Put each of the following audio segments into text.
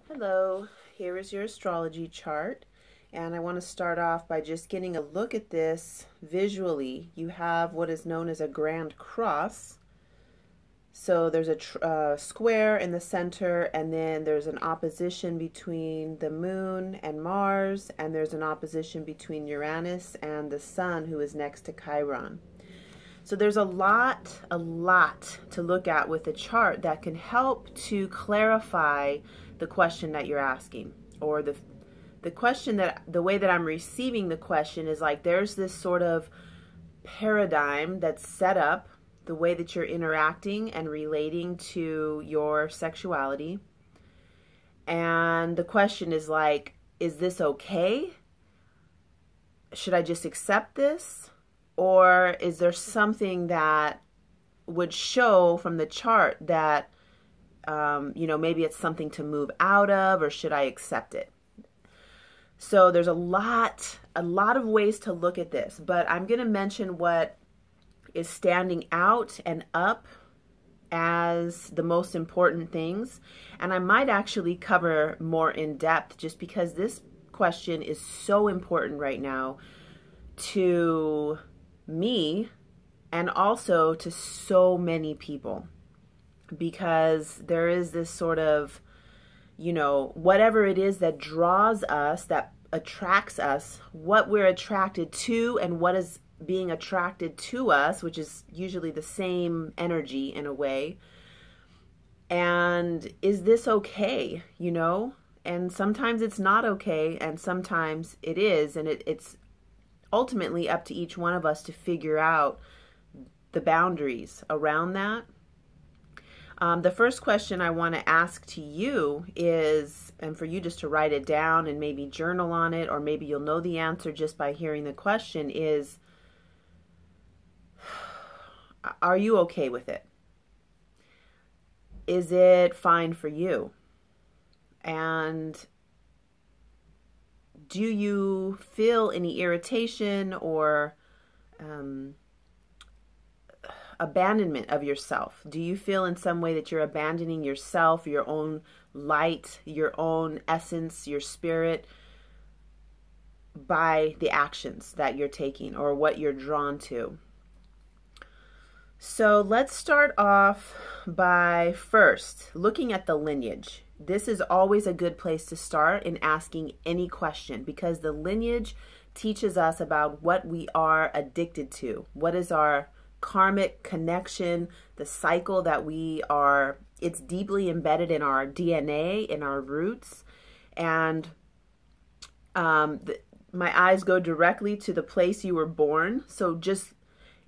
Hello, here is your astrology chart, and I want to start off by just getting a look at this visually. You have what is known as a grand cross. So there's a square in the center, and then there's an opposition between the moon and Mars, and there's an opposition between Uranus and the sun, who is next to Chiron. So there's a lot to look at with the chart that can help to clarify the question that you're asking, or the question, that the way that I'm receiving the question is like there's this sort of paradigm that's set up, the way that you're interacting and relating to your sexuality. And the question is like, is this okay? Should I just accept this? Or is there something that would show from the chart that, maybe it's something to move out of, or should I accept it? So there's a lot of ways to look at this, but I'm going to mention what is standing out and up as the most important things. And I might actually cover more in depth just because this question is so important right now to me and also to so many people, because there is this sort of, whatever it is that draws us, that attracts us, what we're attracted to and what is being attracted to us, which is usually the same energy in a way. And is this okay, And sometimes it's not okay, and sometimes it is, and it's ultimately up to each one of us to figure out the boundaries around that. The first question I want to ask to you is, and for you just to write it down and maybe journal on it, or maybe you'll know the answer just by hearing the question, is, are you okay with it? Is it fine for you? And do you feel any irritation or abandonment of yourself? Do you feel in some way that you're abandoning yourself, your own light, your own essence, your spirit, by the actions that you're taking or what you're drawn to? So let's start off by first looking at the lineage. This is always a good place to start in asking any question, because the lineage teaches us about what we are addicted to. What is our karmic connection, the cycle that it's deeply embedded in our DNA, in our roots. And my eyes go directly to the place you were born. So just,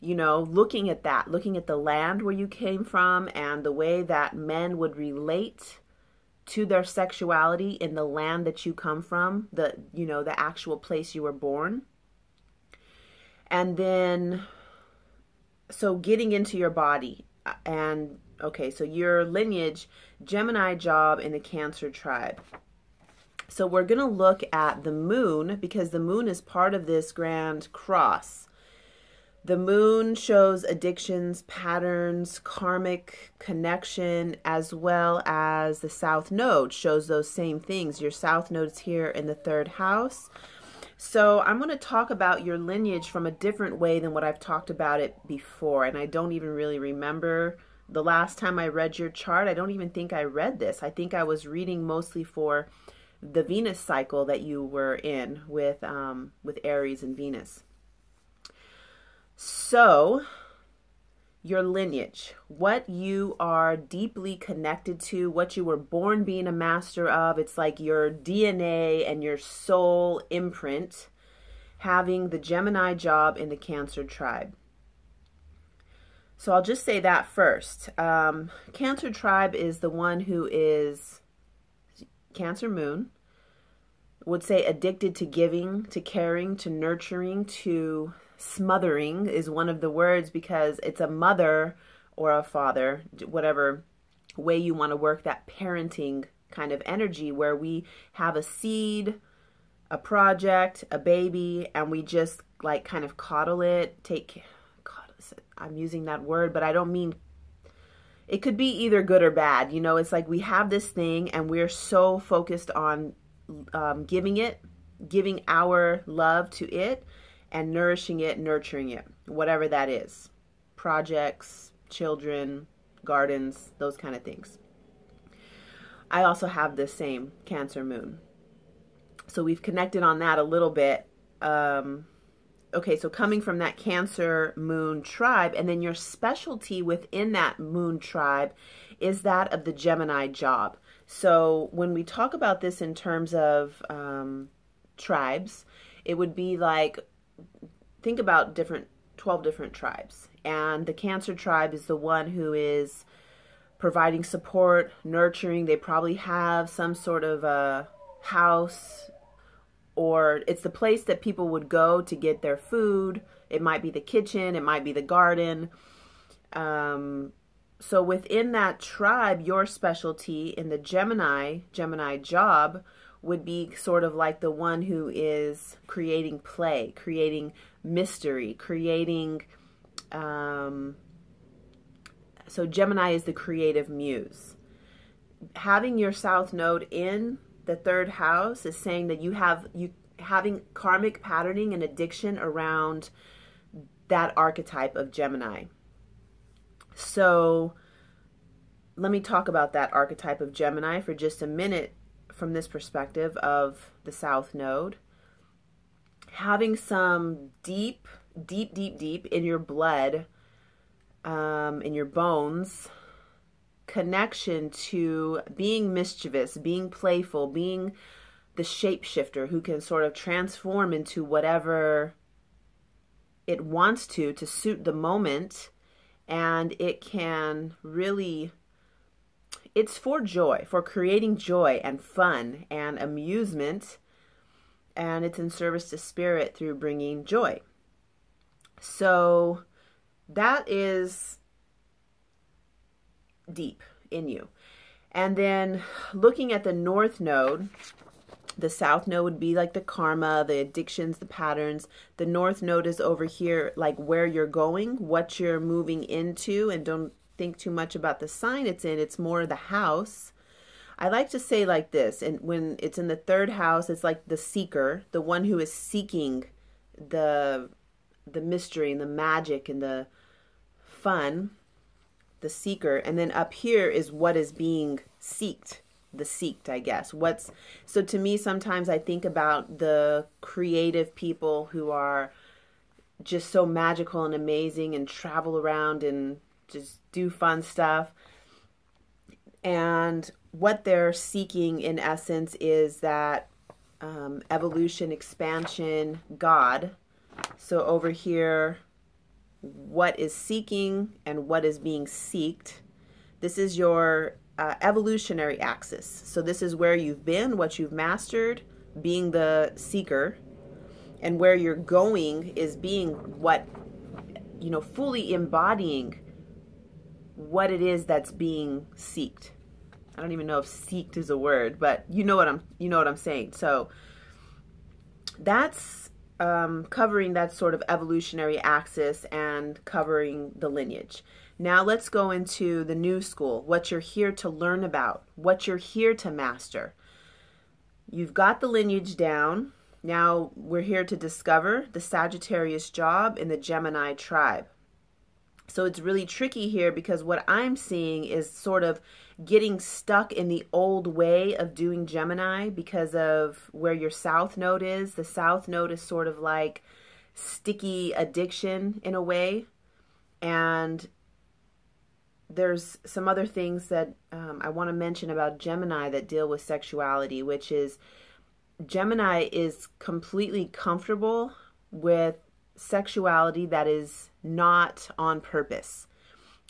looking at that, looking at the land where you came from and the way that men would relate to their sexuality in the land that you come from, the actual place you were born. And then, so getting into your body, and okay, so your lineage, Gemini job in the Cancer tribe. So we're going to look at the moon, because the moon is part of this grand cross. The moon shows addictions, patterns, karmic connection, as well as the south node shows those same things. Your south node is here in the third house. So I'm going to talk about your lineage from a different way than what I've talked about it before. And I don't even really remember the last time I read your chart. I don't even think I read this. I think I was reading mostly for the Venus cycle that you were in with Aries and Venus. So your lineage, what you are deeply connected to, what you were born being a master of. It's like your DNA and your soul imprint, having the Gemini job in the Cancer tribe. So I'll just say that first. Cancer tribe is the one who is Cancer moon, would say addicted to giving, to caring, to nurturing, to smothering is one of the words, because it's a mother or a father, whatever way you want to work that parenting kind of energy, where we have a seed, a project, a baby, and we just like kind of coddle it, I'm using that word, but I don't mean it could be either good or bad. You know, it's like we have this thing and we're so focused on giving our love to it and nourishing it, nurturing it, whatever that is. Projects, children, gardens, those kind of things. I also have the same Cancer moon. So we've connected on that a little bit. Okay, so coming from that Cancer moon tribe, and then your specialty within that moon tribe is that of the Gemini job. So when we talk about this in terms of tribes, it would be like, think about 12 different tribes. And the Cancer tribe is the one who is providing support, nurturing. They probably have some sort of a house, or it's the place that people would go to get their food. It might be the kitchen, it might be the garden. So within that tribe, your specialty in the Gemini job would be sort of like the one who is creating play, creating mystery, creating, so Gemini is the creative muse. Having your South Node in the third house is saying that having karmic patterning and addiction around that archetype of Gemini. So let me talk about that archetype of Gemini for just a minute from this perspective of the South Node. Having some deep in your blood, in your bones, connection to being mischievous, being playful, being the shapeshifter who can sort of transform into whatever it wants to suit the moment. And it can really, it's for joy, for creating joy and fun and amusement. And it's in service to spirit through bringing joy. So that is deep in you. And then looking at the North Node, the South Node would be like the karma, the addictions, the patterns. The North Node is over here, like where you're going, what you're moving into, and don't think too much about the sign it's in. It's more the house. I like to say like this, and when it's in the third house, it's like the seeker, the one who is seeking the mystery and the magic and the fun, the seeker. And then up here is what is being seeked, the seeked, I guess. So to me, sometimes I think about the creative people who are just so magical and amazing and travel around and just do fun stuff. And what they're seeking in essence is that evolution, expansion, God. So over here, what is seeking and what is being seeked. This is your evolutionary axis. So this is where you've been, what you've mastered, being the seeker. And where you're going is being what, fully embodying what it is that's being seeked. I don't even know if seeked is a word, but you know what I'm saying. So that's covering that sort of evolutionary axis and covering the lineage. Now let's go into the new school, what you're here to learn about, what you're here to master. You've got the lineage down. Now we're here to discover the Sagittarius job in the Gemini tribe. So it's really tricky here because what I'm seeing is sort of getting stuck in the old way of doing Gemini because of where your South Node is. The South Node is sort of like sticky addiction in a way. And there's some other things that I want to mention about Gemini that deal with sexuality, which is Gemini is completely comfortable with sexuality that is not on purpose.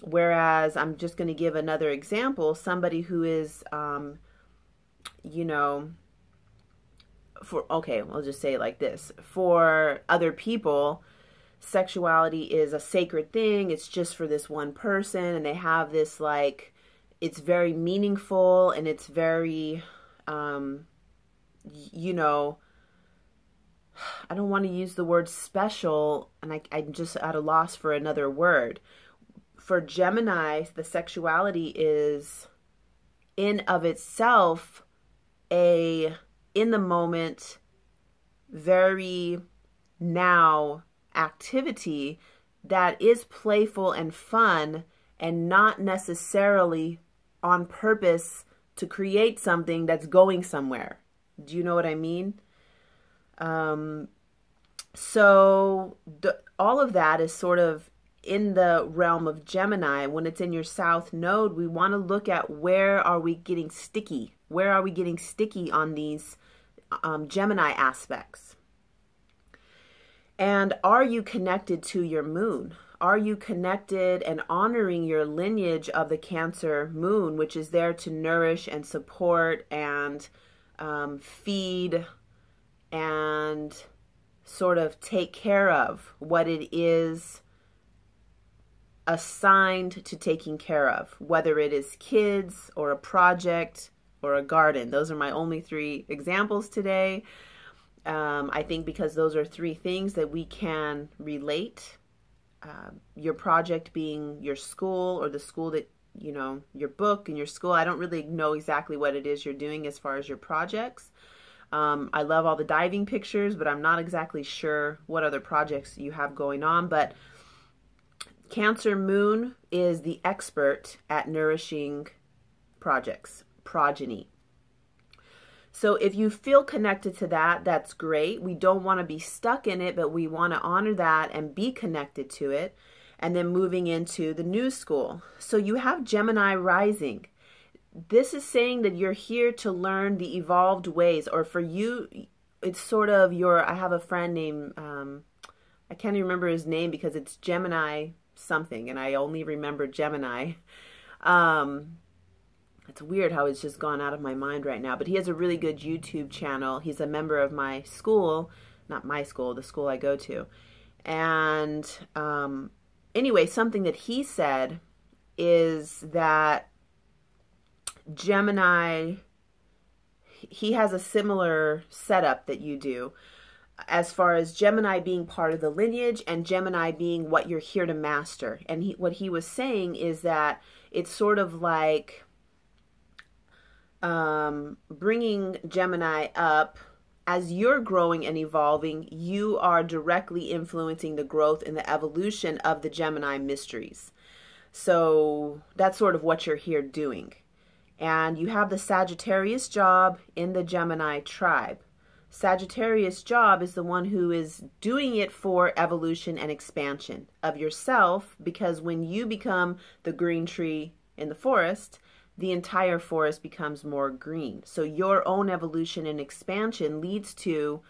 Whereas I'm just going to give another example, somebody who is, I'll just say it like this. For other people, sexuality is a sacred thing. It's just for this one person. And they have this, like, it's very meaningful and it's very, I don't want to use the word special, and I'm just at a loss for another word. for Gemini, the sexuality is in of itself a in the moment, very now activity that is playful and fun and not necessarily on purpose to create something that's going somewhere. Do you know what I mean? So all of that is sort of in the realm of Gemini. When it's in your South Node, we want to look at where are we getting sticky? Where are we getting sticky on these Gemini aspects? And are you connected to your moon? Are you connected and honoring your lineage of the Cancer moon, which is there to nourish and support and feed and sort of take care of what it is assigned to taking care of, whether it is kids or a project or a garden. Those are my only 3 examples today. I think because those are 3 things that we can relate. Your project being your school, or the school that, you know, your book and your school. I don't really know exactly what it is you're doing as far as your projects. I love all the diving pictures, but I'm not exactly sure what other projects you have going on. But Cancer moon is the expert at nourishing projects, progeny. So if you feel connected to that, that's great. We don't want to be stuck in it, but we want to honor that and be connected to it. And then moving into the new school. So you have Gemini rising. This is saying that you're here to learn the evolved ways, or for you, it's sort of I have a friend named, I can't even remember his name because it's Gemini something, and I only remember Gemini. It's weird how it's just gone out of my mind right now, but he has a really good YouTube channel. He's a member of my school, not my school, the school I go to. And anyway, something that he said is that Gemini, he has a similar setup that you do, as far as Gemini being part of the lineage and Gemini being what you're here to master. And what he was saying is that it's sort of like bringing Gemini up. As you're growing and evolving, you are directly influencing the growth and the evolution of the Gemini mysteries. So that's sort of what you're here doing. And you have the Sagittarius job in the Gemini tribe. Sagittarius job is the one who is doing it for evolution and expansion of yourself, because when you become the green tree in the forest, the entire forest becomes more green. So your own evolution and expansion leads to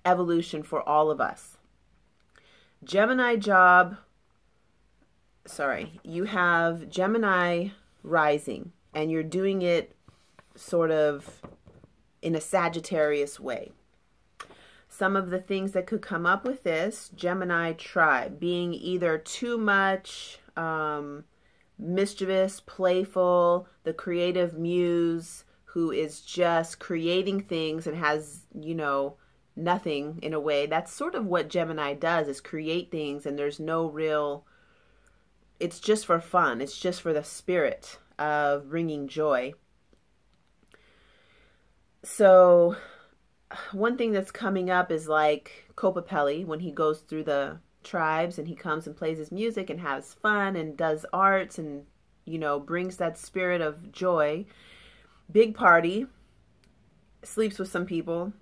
evolution for all of us. Gemini job, you have Gemini rising, and you're doing it sort of in a Sagittarius way. Some of the things that could come up with this, Gemini tribe, being either too much, mischievous, playful, the creative muse who is just creating things and has, you know, nothing in a way. That's sort of what Gemini does, is create things, and there's no real, it's just for fun. It's just for the spirit of bringing joy. So one thing that's coming up is like Copapelli, when he goes through the tribes and he comes and plays his music and has fun and does arts and, you know, brings that spirit of joy. Big party, sleeps with some people,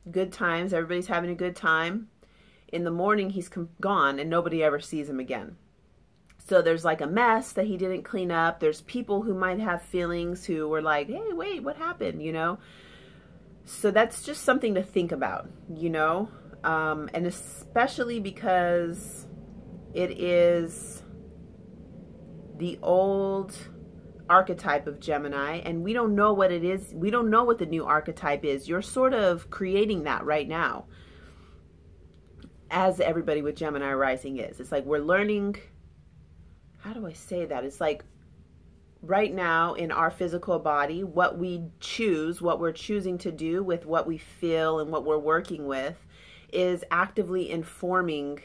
good times, everybody's having a good time. In the morning he's gone and nobody ever sees him again. So there's like a mess that he didn't clean up. There's people who might have feelings who were like, hey, wait, what happened, you know? So that's just something to think about, you know? And especially because it is the old archetype of Gemini, and we don't know what it is. We don't know what the new archetype is. You're sort of creating that right now, as everybody with Gemini rising is. It's like we're learning, how do I say that? It's like right now in our physical body, what we choose, what we're choosing to do with what we feel and what we're working with is actively informing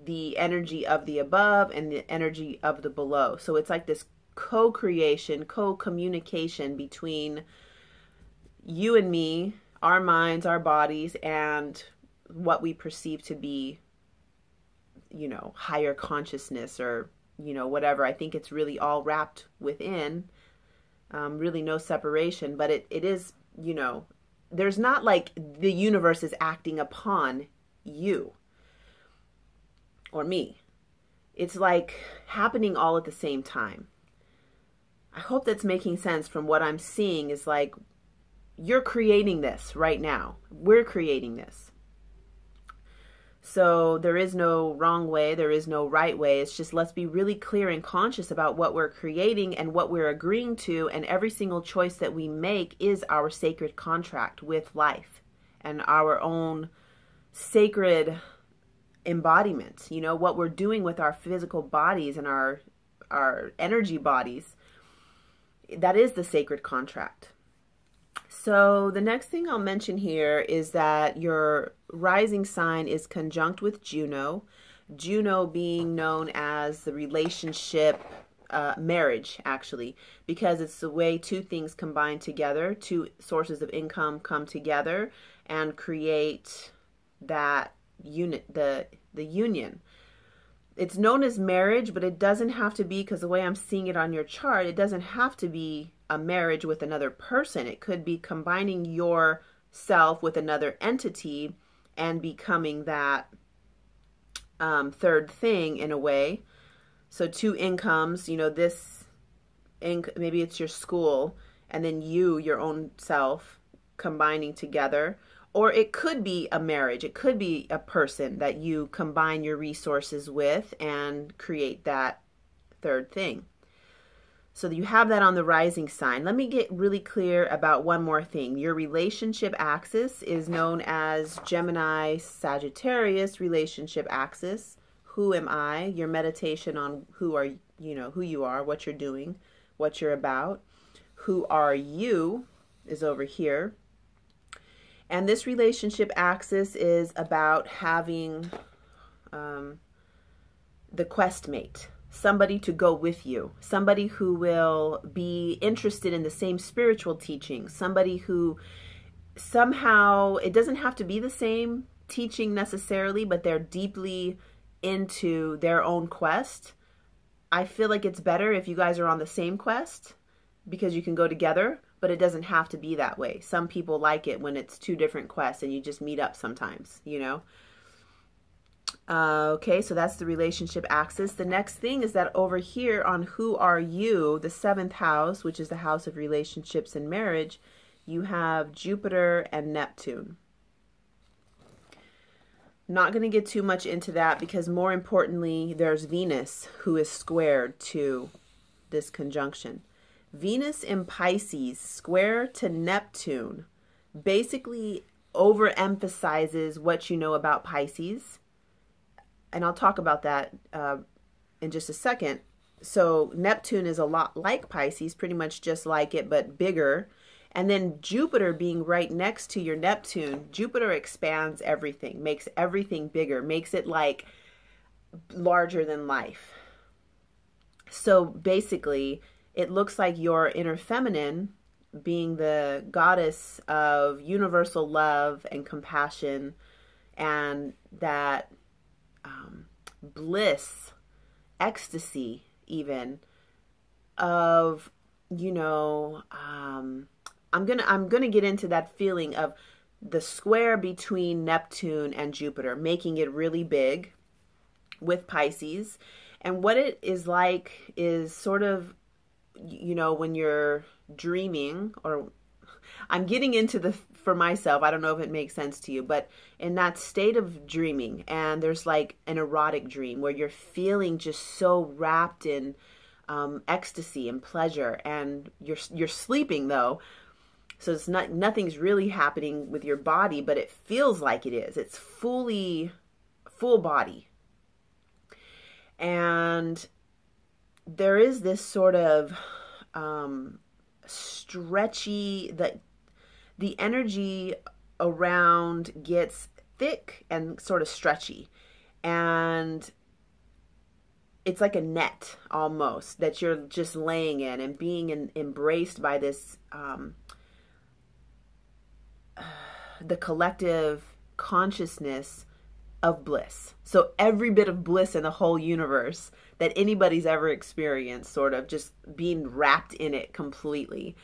the energy of the above and the energy of the below. So it's like this co-creation, co-communication between you and me, our minds, our bodies, and what we perceive to be, you know, higher consciousness, or, you know, whatever. I think it's really all wrapped within, really no separation, but it is, you know, there's not like the universe is acting upon you or me. It's like happening all at the same time. I hope that's making sense. From what I'm seeing is like, you're creating this right now. We're creating this. So there is no wrong way. There is no right way. It's just, let's be really clear and conscious about what we're creating and what we're agreeing to. And every single choice that we make is our sacred contract with life and our own sacred embodiment. You know, what we're doing with our physical bodies and our energy bodies, that is the sacred contract. So the next thing I'll mention here is that your rising sign is conjunct with Juno. Juno being known as the relationship, marriage, actually, because it's the way two things combine together, two sources of income come together and create that unit, the union. It's known as marriage, but it doesn't have to be, because the way I'm seeing it on your chart, it doesn't have to be a marriage with another person. It could be combining yourself with another entity and becoming that third thing in a way. So two incomes, you know, this maybe it's your school, and then you, your own self, combining together. Or it could be a marriage. It could be a person that you combine your resources with and create that third thing. So you have that on the rising sign. Let me get really clear about one more thing. Your relationship axis is known as Gemini Sagittarius relationship axis. Who am I? Your meditation on who are, you know, who you are, what you're doing, what you're about. Who are you is over here. And this relationship axis is about having the quest mate, somebody to go with you, somebody who will be interested in the same spiritual teaching, somebody who somehow, it doesn't have to be the same teaching necessarily, but they're deeply into their own quest. I feel like it's better if you guys are on the same quest because you can go together, but it doesn't have to be that way. Some people like it when it's two different quests and you just meet up sometimes, you know? Okay, so that's the relationship axis. The next thing is that over here on Who Are You, the 7th house, which is the house of relationships and marriage, you have Jupiter and Neptune. Not going to get too much into that because more importantly, there's Venus, who is squared to this conjunction. Venus in Pisces square to Neptune basically overemphasizes what you know about Pisces. And I'll talk about that in just a second. So Neptune is a lot like Pisces, pretty much just like it, but bigger. And then Jupiter being right next to your Neptune, Jupiter expands everything, makes everything bigger, makes it like larger than life. So basically, it looks like your inner feminine, being the goddess of universal love and compassion and that bliss, ecstasy even of, you know, I'm gonna get into that feeling of the square between Neptune and Jupiter, making it really big with Pisces. And what it is like is sort of, you know, when you're dreaming, or I'm getting into the, for myself, I don't know if it makes sense to you, but in that state of dreaming, and there's like an erotic dream where you're feeling just so wrapped in ecstasy and pleasure, and you're sleeping though, so it's nothing's really happening with your body, but it feels like it is. It's full body, and there is this sort of stretchy, the energy around gets thick and sort of stretchy, and it's like a net almost that you're just laying in and being embraced by this, the collective consciousness of bliss. So every bit of bliss in the whole universe that anybody's ever experienced, sort of just being wrapped in it completely.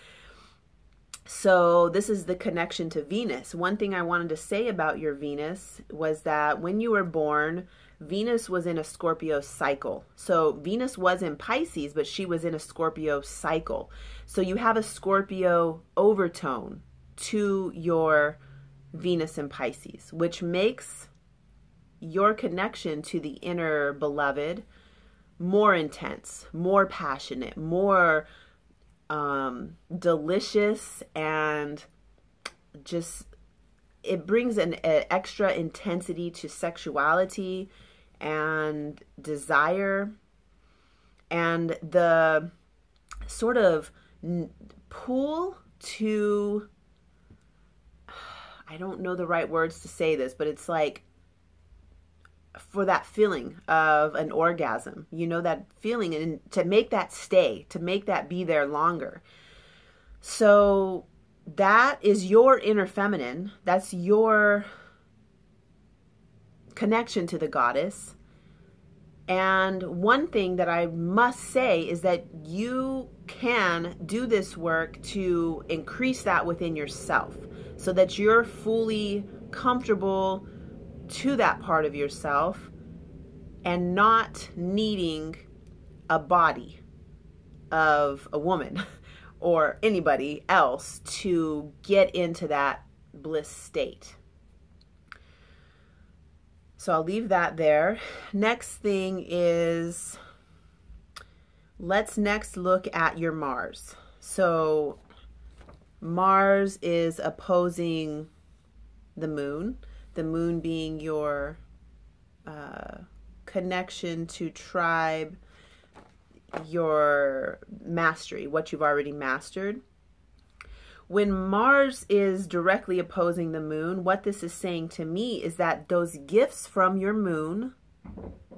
So this is the connection to Venus. One thing I wanted to say about your Venus was that when you were born, Venus was in a Scorpio cycle. So Venus was in Pisces, but she was in a Scorpio cycle. So you have a Scorpio overtone to your Venus in Pisces, which makes your connection to the inner beloved more intense, more passionate, more delicious, and just it brings an extra intensity to sexuality and desire, and the sort of pull to, I don't know the right words to say this, but it's like for that feeling of an orgasm, you know, that feeling, and to make that stay, to make that be there longer. So that is your inner feminine. That's your connection to the goddess. And one thing that I must say is that you can do this work to increase that within yourself so that you're fully comfortable to that part of yourself and not needing a body of a woman or anybody else to get into that bliss state. So I'll leave that there. Next thing is, let's next look at your Mars. So Mars is opposing the moon being your connection to tribe, your mastery, what you've already mastered. When Mars is directly opposing the moon, what this is saying to me is that those gifts from your moon,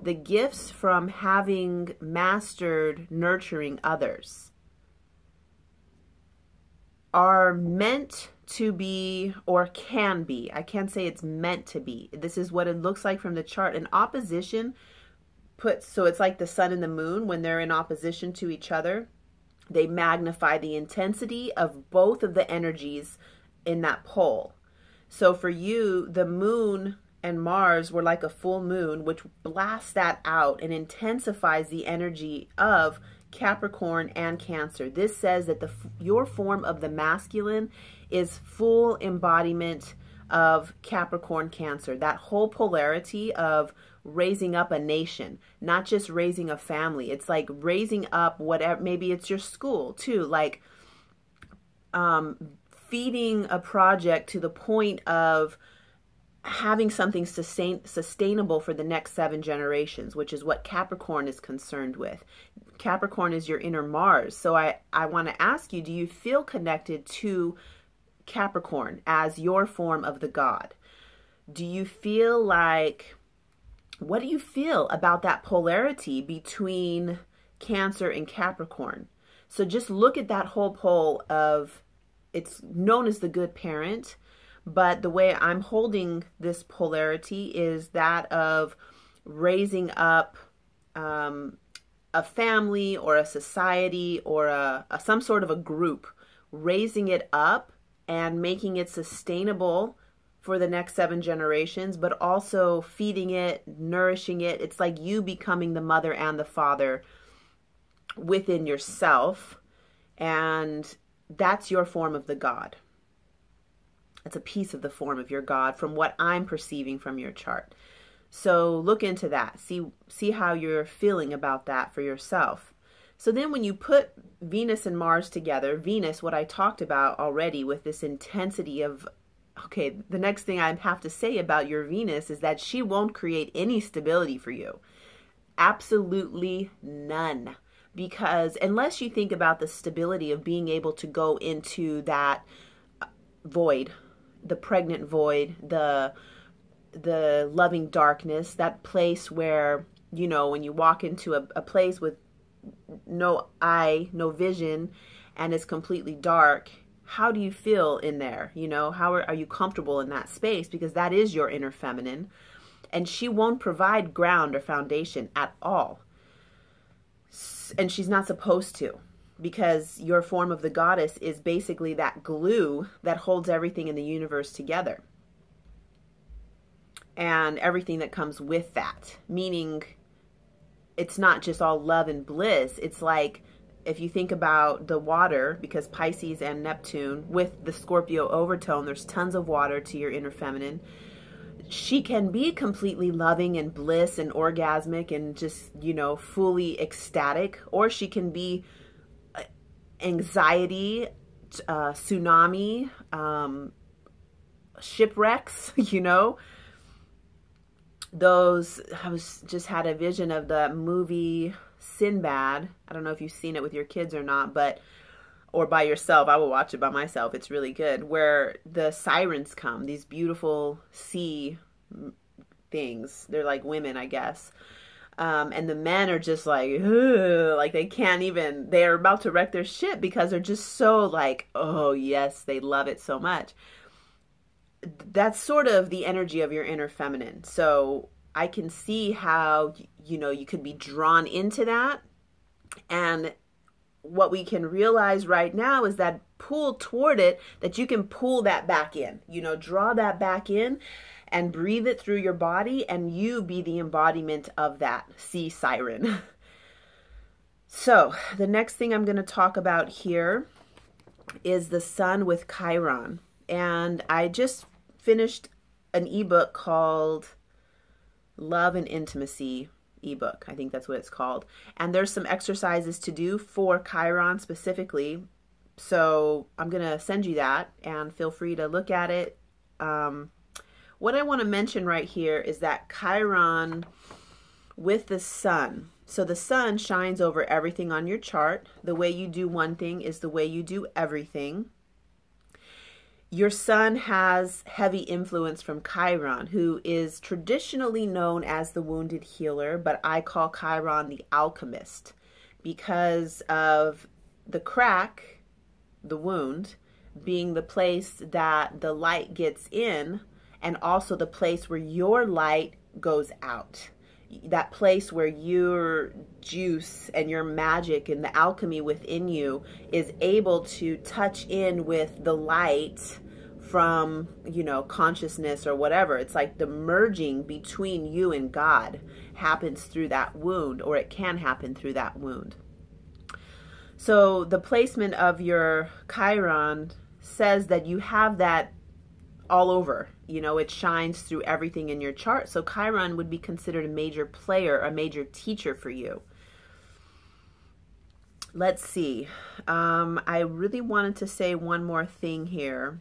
the gifts from having mastered nurturing others, are meant to be, or can be. I can't say it's meant to be. This is what it looks like from the chart. An opposition puts, so it's like the sun and the moon when they're in opposition to each other. They magnify the intensity of both of the energies in that pole. So for you, the moon and Mars were like a full moon, which blasts that out and intensifies the energy of Capricorn and Cancer. This says that your form of the masculine is full embodiment of Capricorn, Cancer. That whole polarity of raising up a nation, not just raising a family. It's like raising up whatever, maybe it's your school too, like feeding a project to the point of having something sustainable for the next 7 generations, which is what Capricorn is concerned with. Capricorn is your inner Mars. So I want to ask you, do you feel connected to Capricorn as your form of the god? Do you feel like, what do you feel about that polarity between Cancer and Capricorn? So just look at that whole pole of, it's known as the good parent, but the way I'm holding this polarity is that of raising up a family or a society or some sort of a group, raising it up and making it sustainable for the next 7 generations, but also feeding it, nourishing it. It's like you becoming the mother and the father within yourself, and that's your form of the god. It's a piece of the form of your god from what I'm perceiving from your chart. So look into that. See how you're feeling about that for yourself. So then when you put Venus and Mars together, Venus, what I talked about already with this intensity of, okay, the next thing I have to say about your Venus is that she won't create any stability for you. Absolutely none. Because unless you think about the stability of being able to go into that void, the pregnant void, the the loving darkness, that place where, you know, when you walk into a place with no eye, no vision, and it's completely dark, how do you feel in there? You know, how are you comfortable in that space? Because that is your inner feminine. And she won't provide ground or foundation at all. And she's not supposed to, because your form of the goddess is basically that glue that holds everything in the universe together. And everything that comes with that, meaning it's not just all love and bliss. It's like, if you think about the water, because Pisces and Neptune with the Scorpio overtone, there's tons of water to your inner feminine. She can be completely loving and bliss and orgasmic and just, you know, fully ecstatic, or she can be anxiety, tsunami, shipwrecks, you know. Those, I just had a vision of the movie Sinbad. I don't know if you've seen it with your kids or not, but, or by yourself. I will watch it by myself. It's really good. Where the sirens come, these beautiful sea things. They're like women, I guess. And the men are just like, ugh, like they can't even, they're about to wreck their ship because they're just so like, oh yes, they love it so much. That's sort of the energy of your inner feminine. So I can see how, you know, you could be drawn into that. And what we can realize right now is that pull toward it, that you can pull that back in, you know, draw that back in and breathe it through your body, and you be the embodiment of that sea siren. So the next thing I'm going to talk about here is the sun with Chiron. And I just finished an ebook called Love and Intimacy ebook. I think that's what it's called. And there's some exercises to do for Chiron specifically. So I'm going to send you that and feel free to look at it. What I want to mention right here is that Chiron with the sun. So the sun shines over everything on your chart. The way you do one thing is the way you do everything. Your sun has heavy influence from Chiron, who is traditionally known as the wounded healer, but I call Chiron the alchemist because of the crack, the wound, being the place that the light gets in, and also the place where your light goes out. That place where your juice and your magic and the alchemy within you is able to touch in with the light from, you know, consciousness or whatever. It's like the merging between you and God happens through that wound, or it can happen through that wound. So the placement of your Chiron says that you have that all over. You know, it shines through everything in your chart. So Chiron would be considered a major player, a major teacher for you. Let's see. I really wanted to say one more thing here.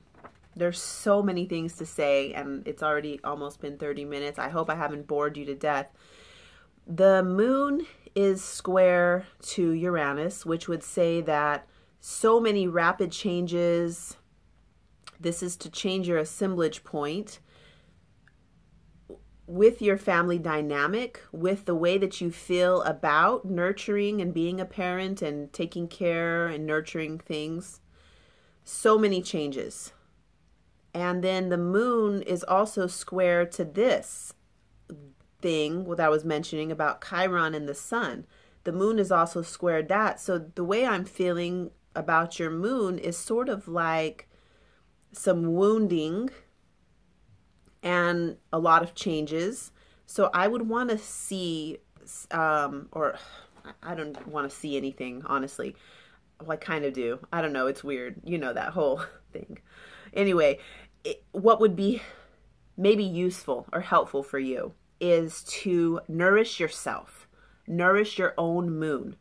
There's so many things to say, and it's already almost been 30 minutes. I hope I haven't bored you to death. The moon is square to Uranus, which would say that so many rapid changes. This is to change your assemblage point with your family dynamic, with the way that you feel about nurturing and being a parent and taking care and nurturing things. So many changes. And then the moon is also square to this thing that I was mentioning about Chiron and the sun. The moon is also squared that. So the way I'm feeling about your moon is sort of like some wounding and a lot of changes. So I would want to see, or I don't want to see anything, honestly. Well, I kind of do. I don't know. It's weird. You know, that whole thing. Anyway, what would be maybe useful or helpful for you is to nourish yourself, nourish your own moon,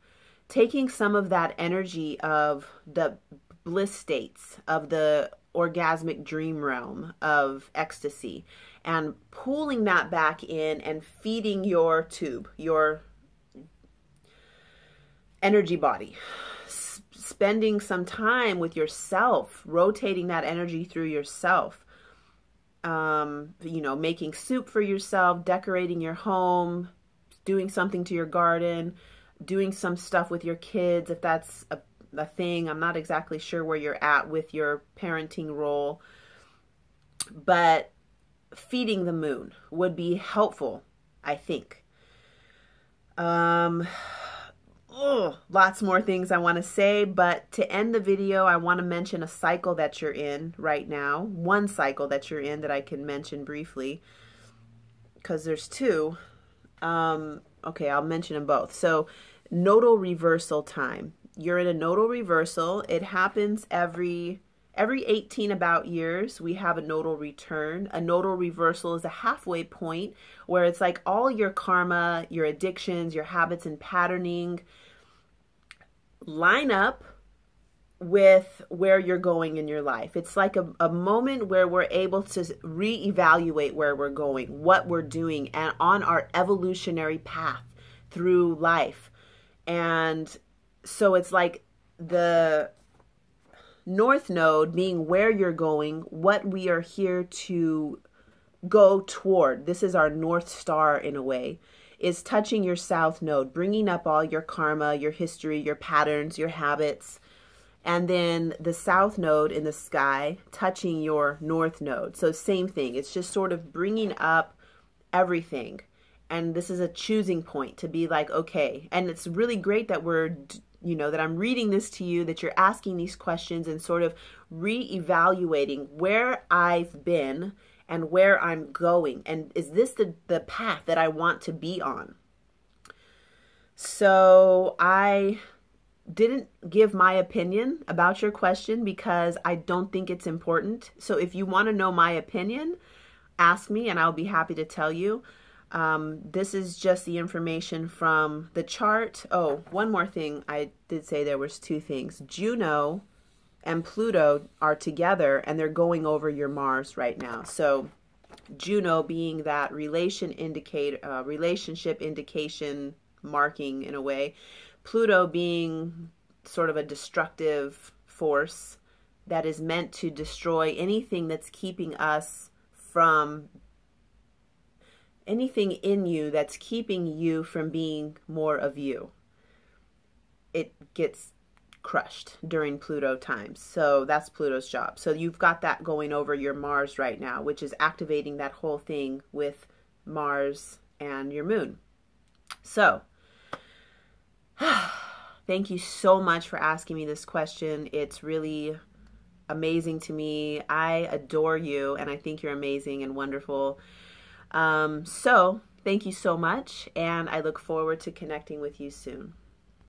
taking some of that energy of the bliss states, of the orgasmic dream realm of ecstasy, and pulling that back in and feeding your tube, your energy body. Spending some time with yourself, rotating that energy through yourself, you know, making soup for yourself, decorating your home, doing something to your garden, doing some stuff with your kids, if that's a thing. I'm not exactly sure where you're at with your parenting role, but feeding the moon would be helpful, I think. Lots more things I want to say, but to end the video, I want to mention a cycle that you're in right now. One cycle that you're in that I can mention briefly, because there's two. Okay, I'll mention them both. So, nodal reversal time. You're in a nodal reversal. It happens every 18 about years. We have a nodal return. A nodal reversal is a halfway point where it's like all your karma, your addictions, your habits and patterning line up with where you're going in your life. It's like a moment where we're able to reevaluate where we're going, what we're doing, and on our evolutionary path through life. And so it's like the North Node being where you're going, what we are here to go toward. This is our North Star in a way, is touching your South Node, bringing up all your karma, your history, your patterns, your habits. And then the South Node in the sky touching your North Node. So same thing. It's just sort of bringing up everything. And this is a choosing point to be like, okay. And it's really great that that I'm reading this to you, that you're asking these questions and sort of reevaluating where I've been and where I'm going. And is this the path that I want to be on? So I didn't give my opinion about your question because I don't think it's important. So if you want to know my opinion, ask me and I'll be happy to tell you. This is just the information from the chart. Oh, one more thing. I did say there was two things. Juno and Pluto are together and they're going over your Mars right now. So Juno being that relationship indication marking in a way. Pluto being sort of a destructive force that is meant to destroy anything that's keeping us from anything in you that's keeping you from being more of you. It gets crushed during Pluto times. So that's Pluto's job. So you've got that going over your Mars right now, which is activating that whole thing with Mars and your moon. So thank you so much for asking me this question. It's really amazing to me. I adore you and I think you're amazing and wonderful. So thank you so much, and I look forward to connecting with you soon.